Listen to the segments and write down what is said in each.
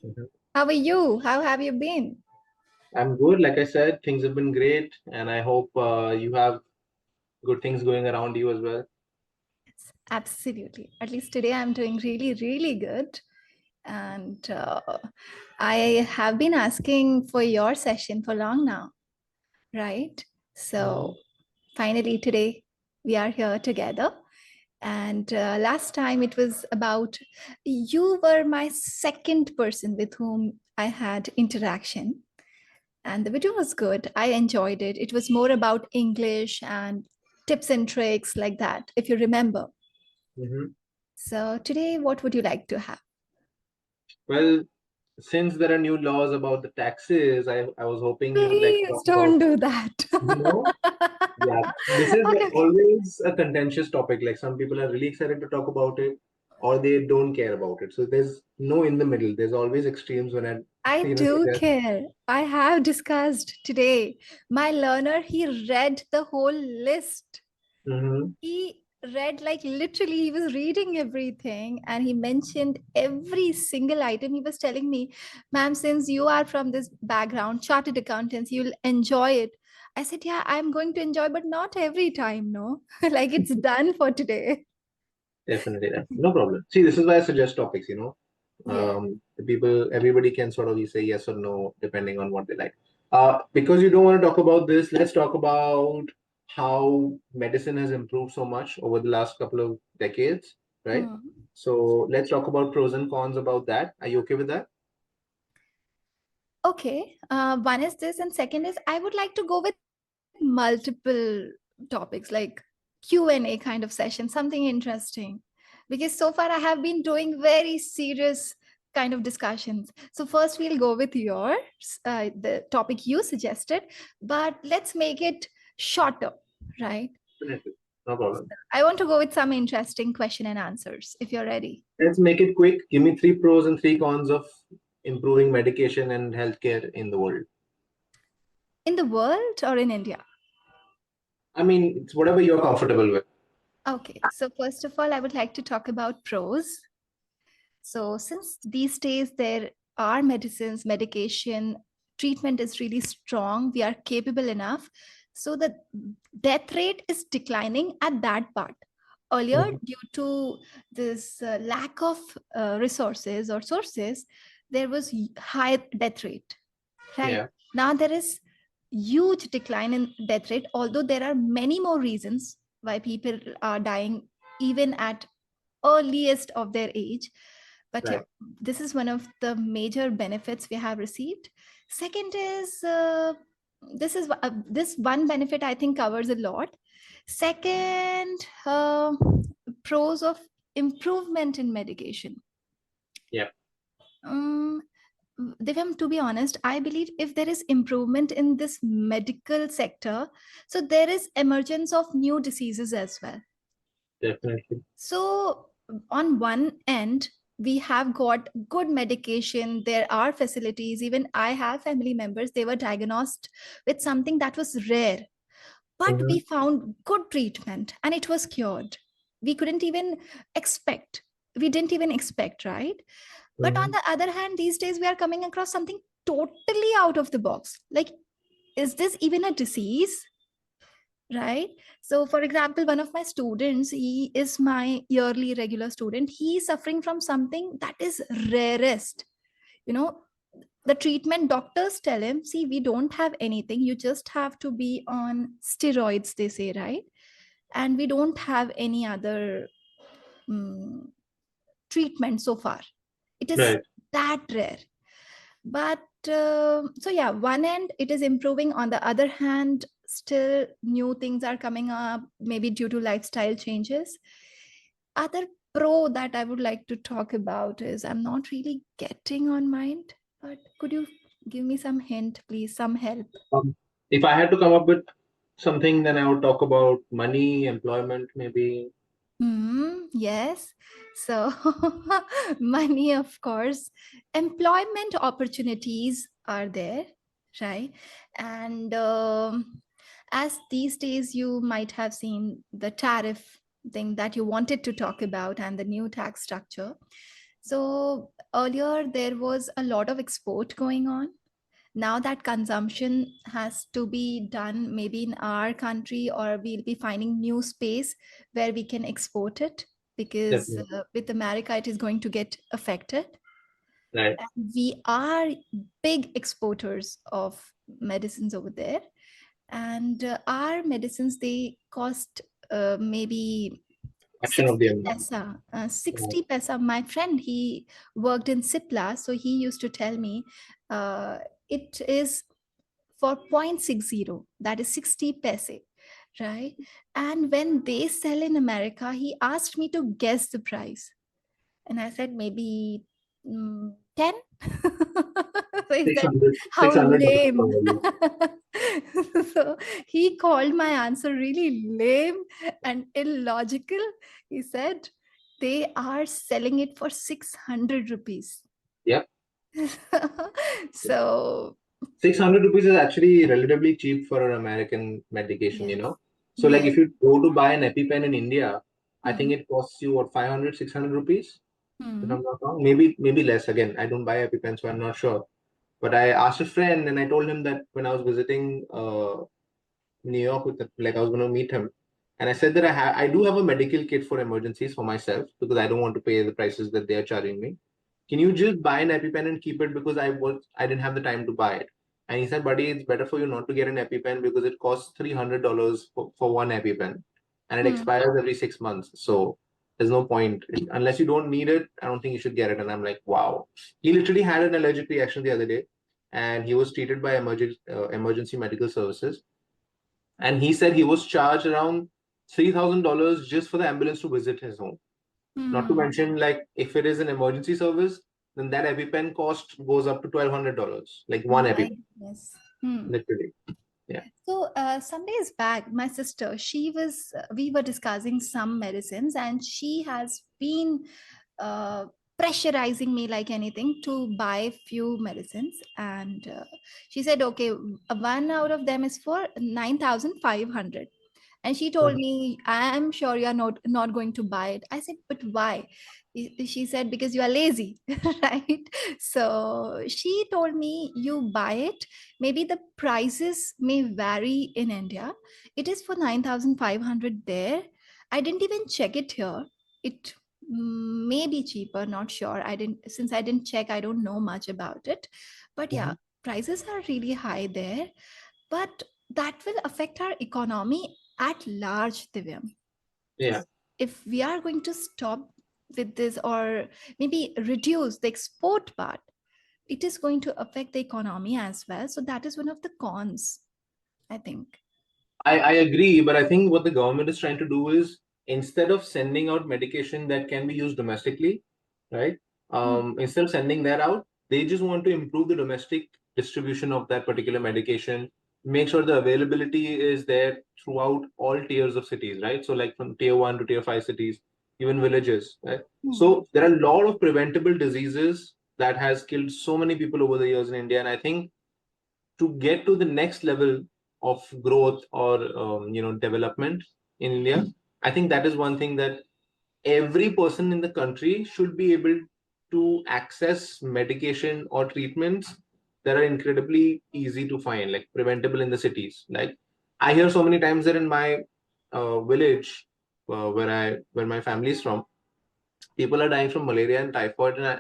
Mhm. How are you? How have you been? I'm good. Like I said, things have been great, and I hope you have good things going around you as well. Yes, absolutely. At least today I'm doing really, really good. And I have been asking for your session for long now, right? Mhm. So finally today we are here together. And last time it was about you were my second person with whom I had interaction. And the video was good. I enjoyed it. It was more about English and tips and tricks like that, if you remember. Mhm. So today, what would you like to have? Well, since there are new laws about the taxes, I was hoping you would like to Please talk about, don't do that. you know, yeah, this is Okay, okay. always a contentious topic. Like some people are really excited to talk about it, or they don't care about it. So there's no in the middle. There's always extremes when I, I do suggest. care. I have discussed today. My learner, he read the whole list. Mhm. He read like literally, he was reading everything and he mentioned every single item. He was telling me, ma'am, since you are from this background, chartered accountants, you'll enjoy it. I said, yeah, I'm going to enjoy, but not every time, no. Like it's done for today. Definitely, no problem. See, this is why I suggest topics. Yeah. The people, everybody can sort of say yes or no depending on what they like. Because you don't want to talk about this, let's talk about how medicine has improved so much over the last couple of decades, right? Hmm. So let's talk about pros and cons about that. Are you okay with that? Okay. One is this, and second is I would like to go with multiple topics like Q&A kind of session, something interesting. Because so far I have been doing very serious kind of discussions. So first we'll go with yours, the topic you suggested, but let's make it shorter, right? Definitely, no problem. I want to go with some interesting question and answers if you're ready. Let's make it quick. Give me three pros and three cons of improving medication and healthcare in the world. In the world or in India? I mean, it's whatever you're comfortable with. Okay, so first of all, I would like to talk about pros. So, since these days there are medicines, medication, treatment is really strong, we are capable enough. So, the death rate is declining at that part. Earlier, Mhm. due to this lack of resources or sources, there was high death rate, right? Yeah. Now, there is huge decline in death rate, although there are many more reasons why people are dying even at earliest of their age. But yeah, Right. this is one of the major benefits we have received. Second is this one benefit I think covers a lot. Second, pros of improvement in medication. Yeah. um, Divyam, to be honest, I believe if there is improvement in this medical sector, so there is emergence of new diseases as well. Definitely. So, on one end, we have got good medication. There are facilities. Even I have family members, they were diagnosed with something that was rare, but we Mhm. found good treatment and it was cured. We couldn't even expect. We didn't even expect, right? But on Mhm. the other hand, these days we are coming across something totally out of the box. Like, is this even a disease? Right. So, for example, one of my students, he is my yearly regular student. He is suffering from something that is rarest. You know, the treatment doctors tell him, see, we don't have anything. You just have to be on steroids, they say, right? And we don't have any other um, treatment so far. It is Right. that rare. But so yeah, one end it is improving. On the other hand, still new things are coming up, maybe due to lifestyle changes. Other pro that I would like to talk about is I'm not really getting on mind, but could you give me some hint, please, some help? If I had to come up with something, then I would talk about money, employment, maybe. Yes. So, money, of course, employment opportunities are there, right? And as these days, you might have seen the tariff thing that you wanted to talk about and the new tax structure. So, earlier there was a lot of export going on. Now that consumption has to be done maybe in our country, or we'll be finding new space where we can export it, because Definitely. with America it is going to get affected. Right. And we are big exporters of medicines over there, and our medicines, they cost maybe Action of the 60 amount. paisa. Right. 60 paisa. My friend, he worked in Cipla, so he used to tell me it is for 0.60, that is 60 paise, right? And when they sell in America, he asked me to guess the price. And I said, maybe 10. So he Six said, hundred, how six hundred dollars lame. probably. So he called my answer really lame and illogical. He said, they are selling it for 600 rupees. Yeah. So, 600 rupees is actually relatively cheap for an American medication, you yes. know. So like Yes. if you go to buy an EpiPen in India, I think Hmm. it costs you what, 500, 600 rupees, if Hmm. I'm not wrong. Maybe less. Again, I don't buy EpiPen, so I'm not sure. But I asked a friend and I told him that when I was visiting New York with like I was going to meet him, and I said that I do have a medical kit for emergencies for myself because I don't want to pay the prices that they are charging me. Can you just buy an EpiPen and keep it because I didn't have the time to buy it. And he said, buddy, it's better for you not to get an EpiPen because it costs $300 for one EpiPen, and it Hmm. expires every 6 months. So there's no point unless you don't need it. I don't think you should get it. And I'm like, wow. He literally had an allergic reaction the other day, and he was treated by emergency medical services, and he said he was charged around $3,000 just for the ambulance to visit his home. Not to Hmm. mention, like, if it is an emergency service, then that EpiPen cost goes up to $1,200, like one My EpiPen, goodness. Hmm. literally. Yeah. So some days back, my sister, we were discussing some medicines, and she has been uh, pressurizing me like anything to buy few medicines. And she said, okay, one out of them is for 9,500. And she told Mhm. me, I'm sure you are not going to buy it. I said, but why? She said, because you are lazy. Right? So she told me, you buy it, maybe the prices may vary in India. It is for 9,500 there. I didn't even check it here. It may be cheaper, not sure. Since I didn't check, I don't know much about it. But yeah, Mhm. prices are really high there. But that will affect our economy at large, Divyam. Yeah. If we are going to stop with this, or maybe reduce the export part, it is going to affect the economy as well. So that is one of the cons, I think. I agree, but I think what the government is trying to do is instead of sending out medication that can be used domestically, right? Hmm. Instead of sending that out, they just want to improve the domestic distribution of that particular medication, make sure the availability is there throughout all tiers of cities, right? So, like from tier one to tier five cities, even villages, right? Hmm. So, there are a lot of preventable diseases that has killed so many people over the years in India, and I think to get to the next level of growth or development in India, I think that is one thing that every person in the country should be able to access medication or treatments that are incredibly easy to find, like preventable in the cities. Like I hear so many times that in my village, where my family is from, people are dying from malaria and typhoid, and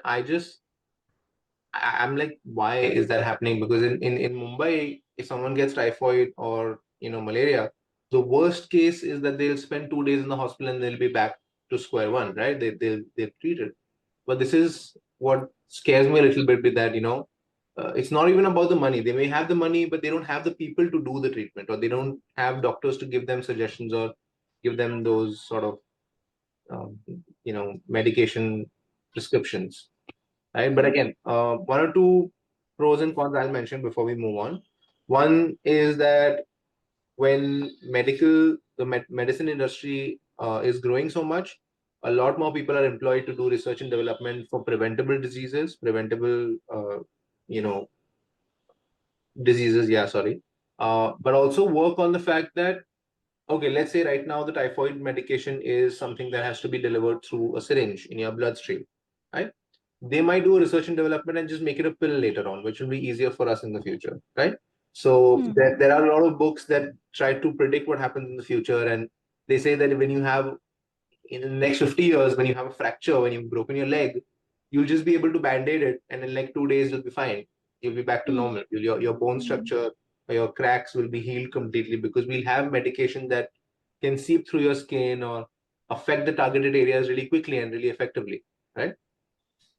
I'm like, why is that happening? Because in Mumbai, if someone gets typhoid or malaria, the worst case is that they'll spend 2 days in the hospital and they'll be back to square one, right? They're treated. But this is what scares me a little bit with that, it's not even about the money. They may have the money, but they don't have the people to do the treatment, or they don't have doctors to give them suggestions or give them those sort of medication prescriptions, right? But Hmm. again, one or two pros and cons I'll mention before we move on. One is that when medicine industry is growing so much, a lot more people are employed to do research and development for preventable diseases, you know, diseases. Yeah, sorry. But also work on the fact that, okay, let's say right now the typhoid medication is something that has to be delivered through a syringe in your bloodstream, right? they might do a research and development and just make it a pill later on, which will be easier for us in the future, right? So there are a lot of books that try to predict what happens in the future, and they say that when you have in the next 50 years, when you have a fracture, when you've broken your leg, you'll just be able to band-aid it, and in like 2 days you'll be fine. You'll be back to Hmm. normal. Your bone Hmm. structure or your cracks will be healed completely because we'll have medication that can seep through your skin or affect the targeted areas really quickly and really effectively, right?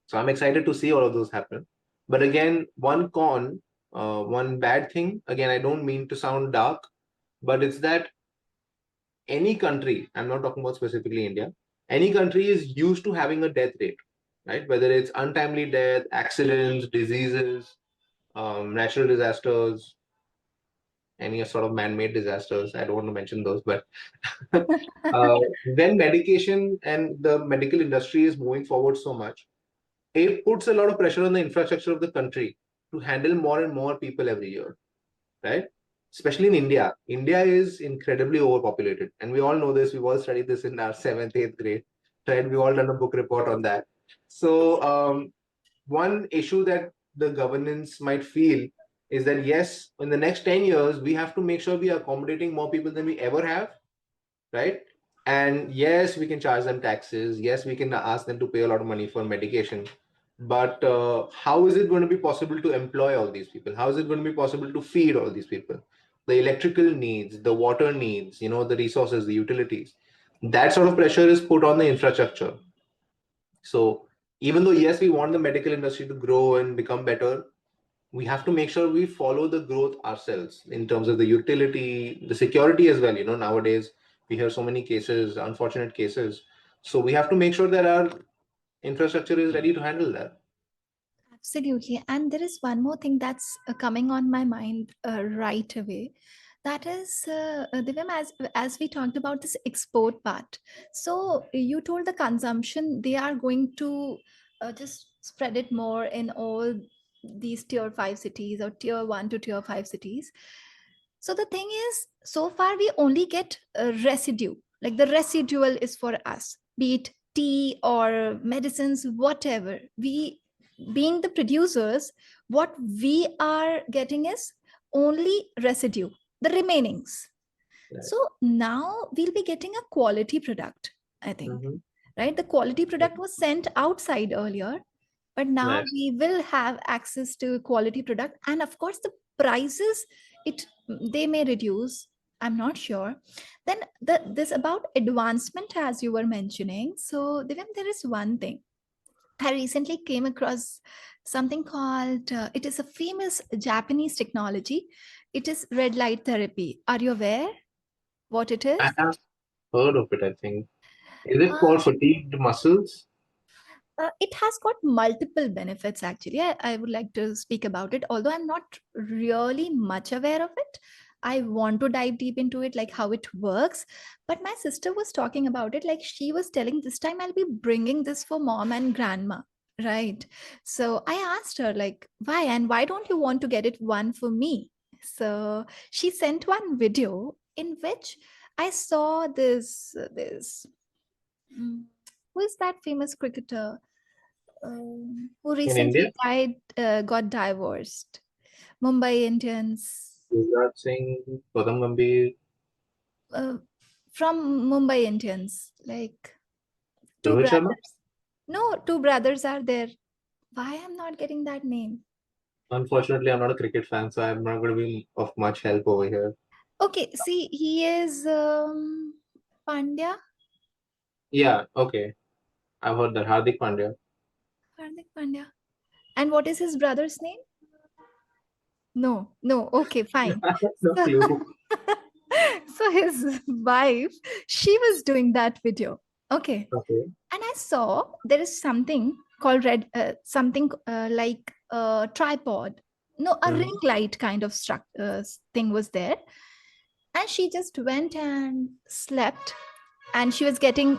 So I'm excited to see all of those happen. But again, one bad thing, again, I don't mean to sound dark, but it's that any country, I'm not talking about specifically India, any country is used to having a death rate, right? Whether it's untimely death, accidents, diseases, natural disasters, any sort of man-made disasters. I don't want to mention those, but when medication and the medical industry is moving forward so much, it puts a lot of pressure on the infrastructure of the country to handle more and more people every year, right? Especially in India. India is incredibly overpopulated. And we all know this. We've all studied this in our seventh, eighth grade, right? We all done a book report on that. So, one issue that the governance might feel is that, yes, in the next 10 years, we have to make sure we are accommodating more people than we ever have, right? And yes, we can charge them taxes. Yes, we can ask them to pay a lot of money for medication. But how is it going to be possible to employ all these people? How is it going to be possible to feed all these people? The electrical needs, the water needs, the resources, the utilities. That sort of pressure is put on the infrastructure. So even though, yes, we want the medical industry to grow and become better, we have to make sure we follow the growth ourselves in terms of the utility, the security as well. Nowadays we hear so many cases, unfortunate cases. So we have to make sure that our infrastructure is ready to handle that. Absolutely. And there is one more thing that's coming on my mind right away. That is, Divyam, as we talked about this export part. So you told the consumption, they are going to just spread it more in all these tier 5 cities or tier 1 to tier 5 cities. So the thing is, so far we only get a residue, like the residual is for us, be it tea or medicines, whatever. We, being the producers, what we are getting is only residue, the remainings. Right. So now we'll be getting a quality product, I think, Mhm. right? The quality product was sent outside earlier, but now Right. we will have access to quality product. And of course, the prices, it they may reduce. I'm not sure. Then this about advancement, as you were mentioning. So Divyam, there is one thing I recently came across something called, it is a famous Japanese technology. It is red light therapy. Are you aware what it I is? have heard of it, I think. Is it Uh, for fatigued muscles? it has got multiple benefits, actually. I would like to speak about it, although I'm not really much aware of it. I want to dive deep into it, like how it works. But my sister was talking about it, like she was telling this time I'll be bringing this for mom and grandma. Right. So I asked her, like, why? And why don't you want to get it one for me? So she sent one video in which I saw mm, who is that famous cricketer who In India? recently died, got divorced? Mumbai Indians. Gujarat Singh, Gautam Gambhir, Uh, from Mumbai Indians, like two Rohit Sharma? brothers. No, two brothers are there. Why I'm not getting that name? Unfortunately, I'm not a cricket fan, so I'm not going to be of much help over here. Okay, see, he is Pandya. Yeah, okay. I've heard that. Hardik Pandya. Hardik Pandya. And what is his brother's name? No, no. Okay, fine. No So, clue. so his wife, she was doing that video. Okay. Okay. And I saw there is something called something like a tripod. No, a ring Mhm. light kind of thing was there. And she just went and slept, and she was getting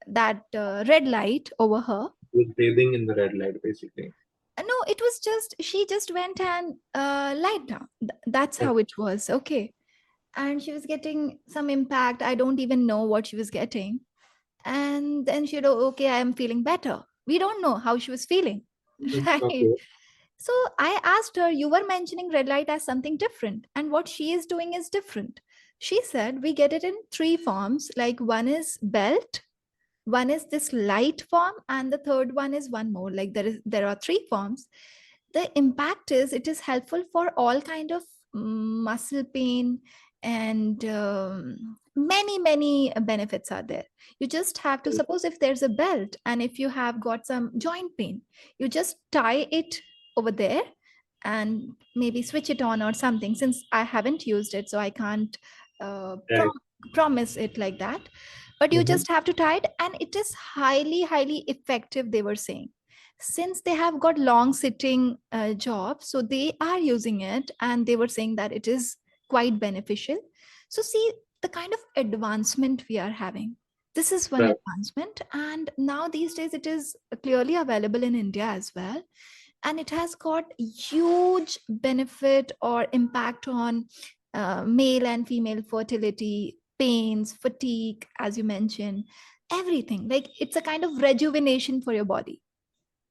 that red light over her. With bathing in the red light, basically. No, it was just, she just went and lied down. That's Okay. how it was. Okay. And she was getting some impact. I don't even know what she was getting. And then she said, oh, okay, I am feeling better. We don't know how she was feeling, right? Okay. So I asked her, you were mentioning red light as something different, and what she is doing is different. She said, we get it in three forms, like one is belt, one is this light form, and the third one is one more. Like there are three forms. The impact is it is helpful for all kind of muscle pain, and many benefits are there. You just have to, suppose if there's a belt and if you have got some joint pain, you just tie it over there and maybe switch it on or something. Since I haven't used it, so I can't uh, Right. prom- promise it like that, but you Mhm. just have to tie it, and it is highly effective, they were saying. Since they have got long sitting jobs, so they are using it, and they were saying that it is quite beneficial. So see the kind of advancement we are having. This is one Right. advancement, and now these days it is clearly available in India as well, and it has got huge benefit or impact on male and female fertility, pains, fatigue, as you mentioned, everything. Like it's a kind of rejuvenation for your body.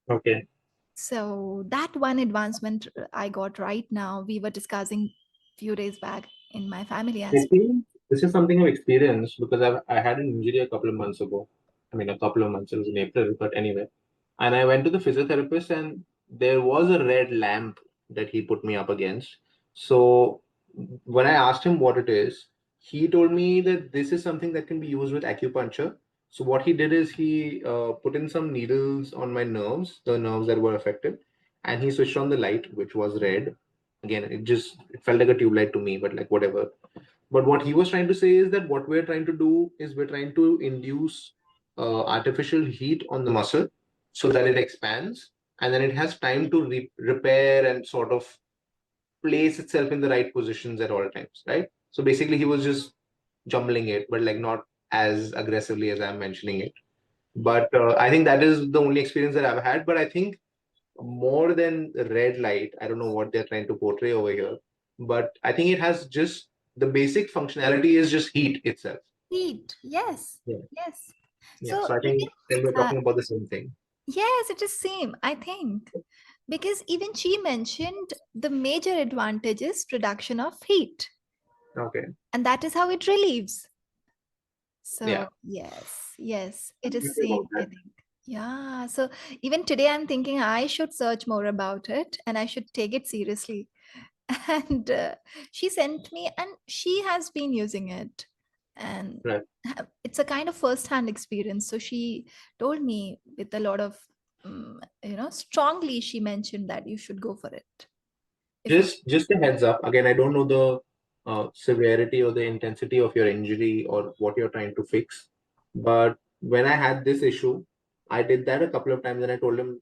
Okay. So that one advancement I got right now, we were discussing few days back in my family I as think this is something I've experienced because I had an injury a couple of months ago. I mean, a couple of months. It was in April, but anyway. And I went to the physiotherapist, and there was a red lamp that he put me up against. So when I asked him what it is, he told me that this is something that can be used with acupuncture. So what he did is he put in some needles on my nerves, the nerves that were affected, and he switched on the light, which was red. Again, it felt like a tube light to me, but like whatever. But what he was trying to say is that what we're trying to do is we're trying to induce artificial heat on the muscle so that it expands, and then it has time to repair and sort of place itself in the right positions at all times, right? So basically, he was just jumbling it, but like not as aggressively as I'm mentioning it. But I think that is the only experience that I've had. But I think more than red light, I don't know what they're trying to portray over here, but I think it has just the basic functionality is just heat itself. heat. Yes, Yeah. yes. Yeah. So So I even think then we're talking about the same thing. yes, it is same, I think, because even she mentioned the major advantage is production of heat, Okay. and that is how it relieves. Yeah. So yes, it I'm is happy same, about I that. think. Yeah. So even today I'm thinking I should search more about it and I should take it seriously. And she sent me, and she has been using it, and Right. it's a kind of first hand experience. So she told me with a lot of strongly she mentioned that you should go for it if you. Just a heads up. Again, I don't know the severity or the intensity of your injury or what you're trying to fix. But when I had this issue, I did that a couple of times, and I told him,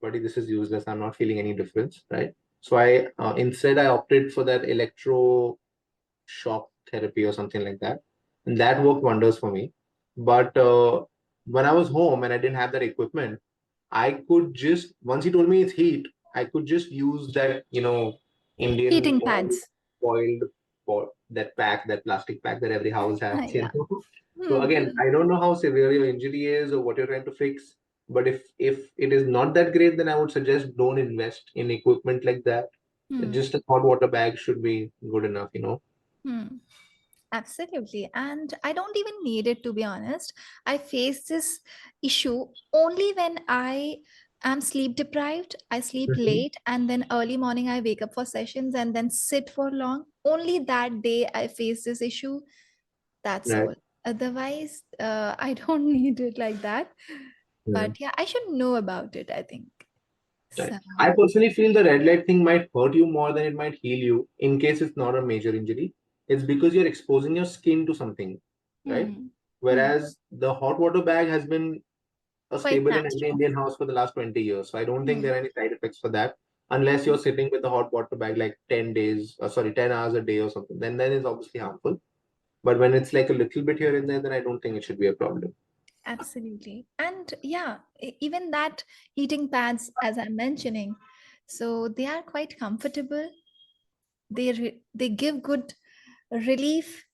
buddy, this is useless. I'm not feeling any difference, right? So I instead I opted for that electro shock therapy or something like that, and that worked wonders for me. But when I was home and I didn't have that equipment, I could just once he told me it's heat, I could just use that Indian Heating pads. foiled that pack, that plastic pack that every house has, Yeah. So again, Hmm. I don't know how severe your injury is or what you're trying to fix, but if it is not that great, then I would suggest don't invest in equipment like that. Hmm. Just a hot water bag should be good enough. Hmm. Absolutely. And I don't even need it, to be honest. I face this issue only when I am sleep deprived. I sleep Mhm. late, and then early morning I wake up for sessions and then sit for long. Only that day I face this issue. That's Right. all. Otherwise, I don't need it like that. Yeah. But yeah, I should know about it, I think. Right. So, I personally feel the red light thing might hurt you more than it might heal you in case it's not a major injury. It's because you're exposing your skin to something, right? hmm, hmm, Whereas the hot water bag has been a quite stable in every natural. Indian house for the last 20 years. So I don't think Hmm, there are any side effects for that unless you're sitting with the hot water bag like 10 days, sorry, 10 hours a day or something. Then it's obviously harmful. But when it's like a little bit here and there, then I don't think it should be a problem. absolutely. And yeah, even that heating pads, as I'm mentioning, so they are quite comfortable. They give good relief,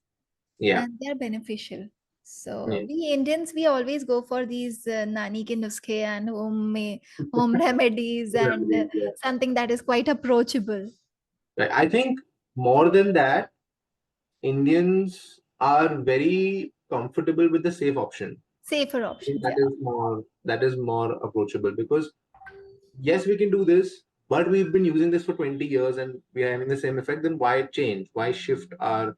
Yeah. and they are beneficial. So Yeah. we Indians, we always go for these nani ke nuskhe and home remedies and Yeah. something that is quite approachable. Right. I think more than that, Indians are very comfortable with the safe option. Safer I think options, yeah. that is more approachable because yes, we can do this, but we've been using this for 20 years and we are having the same effect. Then why change? Why shift our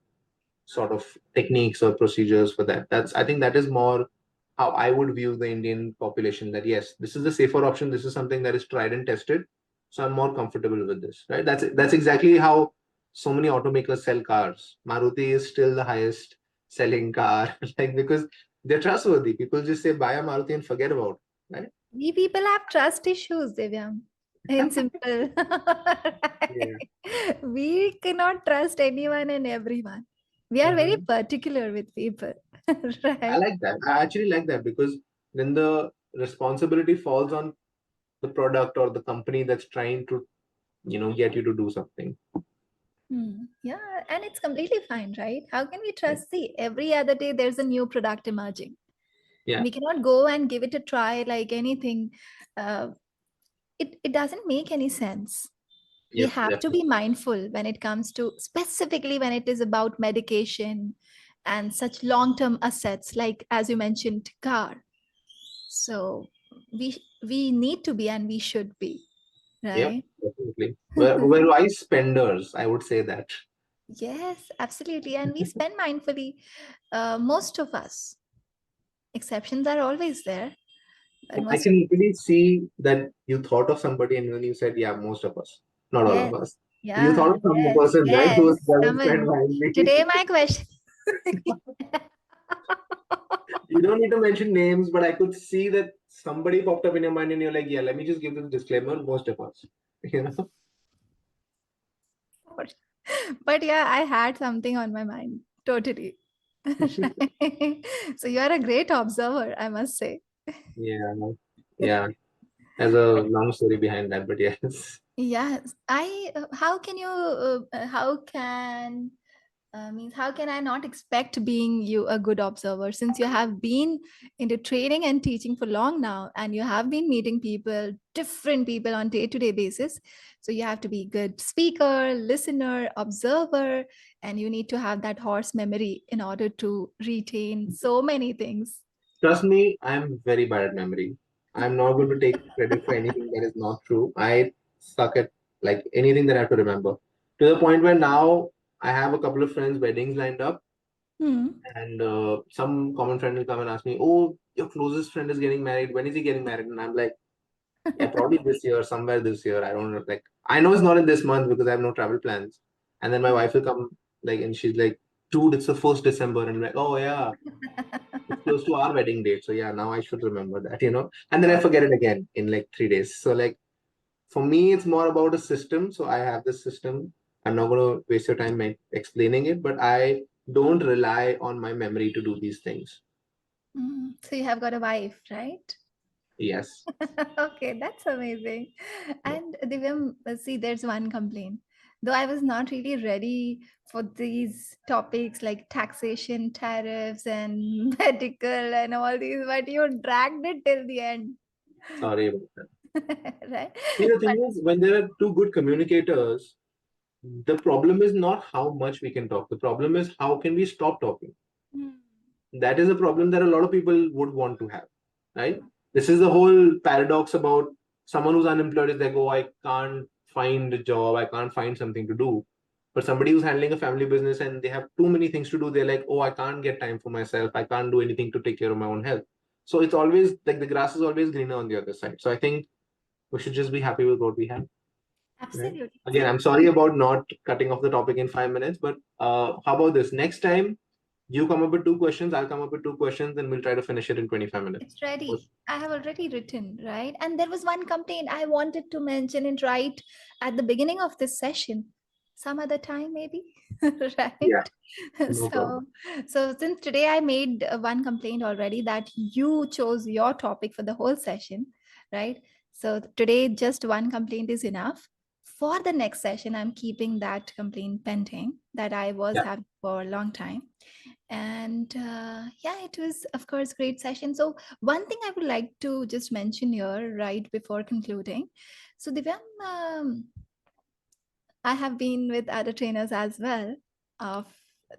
sort of techniques or procedures for that? I think that is more how I would view the Indian population, that yes, this is the safer option. This is something that is tried and tested. So I'm more comfortable with this, right? That's exactly how so many automakers sell cars. Maruti is still the highest selling car, like because they're trustworthy. People just say buy a Maruti and forget about it, right? We people have trust issues, Divyam. In simple. Yeah. Right? We cannot trust anyone and everyone. We are very Mhm. particular with people. I Right? like that. I actually like that because then the responsibility falls on the product or the company that's trying to, get you to do something. Yeah, and it's completely fine, right? How can we Yeah. trust? See, every other day there's a new product emerging. Yeah. We cannot go and give it a try like anything. Uh, it doesn't make any sense. We Yep. have to be Definitely. mindful when it comes to, specifically when it is about medication and such long-term assets, like as you mentioned, car. So we need to be and we should be, Yep. right? Definitely. We're wise spenders, I would say that. Yes, absolutely. And we spend mindfully, most of us. Exceptions are always there, but I most can of, easily see that you thought of somebody and then you said, yeah, most of us, not all yes, of us. You yeah, thought of some yes, person, right, yes. who doesn't spend Someone wisely. today my question. You don't need to mention names, but I could see that somebody popped up in your mind and you're like, yeah, let me just give this disclaimer, most of us. You know? But yeah, I had something on my mind. Totally. So you are a great observer, I must say. Yeah. Yeah. There's a long story behind that, but yes. Yes, how can you, how can, means how can I not expect being you a good observer, since you have been into training and teaching for long now and you have been meeting people, different people on day-to-day basis. So you have to be good speaker, listener, observer, and you need to have that horse memory in order to retain so many things. Trust me, I'm very bad at memory. I'm not going to take credit for anything that is not true. I suck at like anything that I have to remember. To the point where now I have a couple of friends' weddings lined up, Hmm. and some common friend will come and ask me, "Oh, your closest friend is getting married. When is he getting married?" And I'm like, "Yeah, probably this year, somewhere this year. I don't know. Like, I know it's not in this month because I have no travel plans." And then my wife will come, like, and she's like, "Dude, it's the first December," and I'm like, "Oh yeah, it's close to our wedding date. So yeah, now I should remember that. And then I forget it again in like 3 days. So like for me, it's more about a system. So I have this system. I'm not going to waste your time explaining it, but I don't rely on my memory to do these things. So you have got a wife, right? Yes. Okay, that's amazing. Yeah. And Divyam, see, there's one complaint. Though I was not really ready for these topics like taxation, tariffs, and medical and all these, but you dragged it till the end. Sorry about that. Right? See, the But thing is, when there are two good communicators, the problem is not how much we can talk. The problem is how can we stop talking. Hmm. That is a problem that a lot of people would want to have, right? This is the whole paradox about someone who's unemployed is like, oh, I can't find a job, I can't find something to do. But somebody who's handling a family business and they have too many things to do, they're like, oh, I can't get time for myself, I can't do anything to take care of my own health. So it's always like the grass is always greener on the other side. So I think we should just be happy with what we have, right? Absolutely. Again, See, I'm sorry about not cutting off the topic in 5 minutes, but how about this? Next time you come up with two questions, I'll come up with two questions, and we'll try to finish it in 25 minutes. it's ready. I have already written, right? And there was one complaint I wanted to mention it right at the beginning of this session. Some other time, maybe. Yeah, Right? no So, problem. so since today I made one complaint already that you chose your topic for the whole session, right? So today just one complaint is enough. for the next session, I'm keeping that complaint pending that I was Yeah. having for a long time. And yeah, it was, of course, great session. So one thing I would like to just mention here right before concluding. So Divyam, I have been with other trainers as well of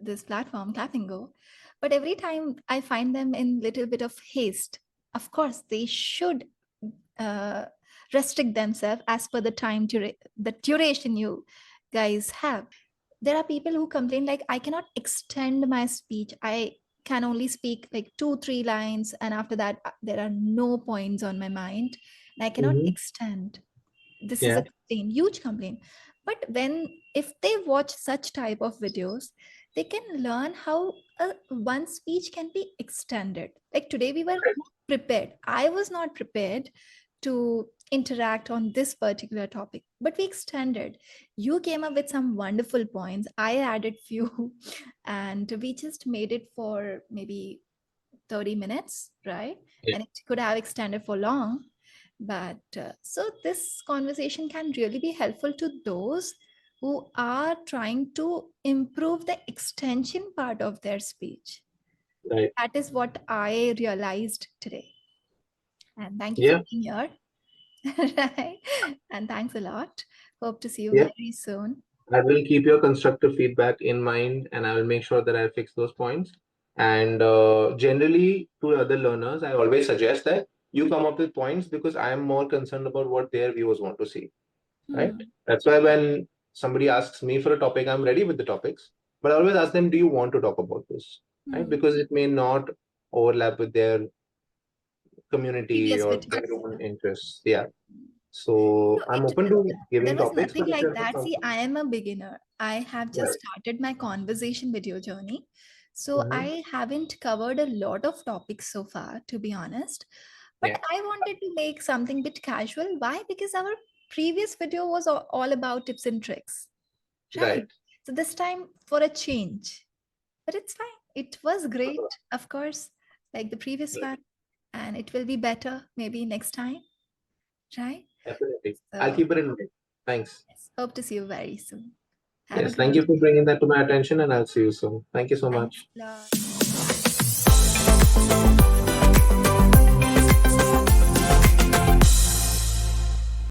this platform, Tap and Go. But every time I find them in little bit of haste. Of course, they should uh, restrict themselves as per the the duration you guys have. There are people who complain like, I cannot extend my speech. I can only speak like 2 3 lines, and after that there are no points on my mind, and I cannot Mhm. extend. This is a Yeah. complaint, huge complaint. But when, if they watch such type of videos, they can learn how one speech can be extended. Like today we were not prepared, I was not prepared to interact on this particular topic, but we extended. You came up with some wonderful points, I added few and we just made it for maybe 30 minutes, right? Yeah. And it could have extended for long. But so this conversation can really be helpful to those who are trying to improve the extension part of their speech. Right. That is what I realized today. And thank you for Yeah. being here. Right? And thanks a lot. Hope to see you Yeah. very soon. I will keep your constructive feedback in mind, and I will make sure that I fix those points. And generally, to other learners, I always suggest that you come up with points because I am more concerned about what their viewers want to see. Right? Hmm. That's why when somebody asks me for a topic, I'm ready with the topics, but I always ask them, "Do you want to talk about this?" Right? Hmm. Because it may not overlap with their community Previous or their videos. own interests. Yeah. So So I'm open to there giving was topics, nothing but if like there's that. See, something, I am a beginner. I have just right. started my conversation video journey. So Mhm. I haven't covered a lot of topics so far, to be honest. But Yeah. I wanted to make something bit casual. Why? Because our previous video was all about tips and tricks, right? Right. So this time for a change. But it's fine. It was great, of course, like the previous Right. one. And it will be better maybe next time, right? Definitely. I'll So keep it in mind. Thanks. yes, hope to see you very soon. Have a Yes. Thank great you for day. bringing that to my attention, and I'll see you soon. Thank you so Thanks much. a lot.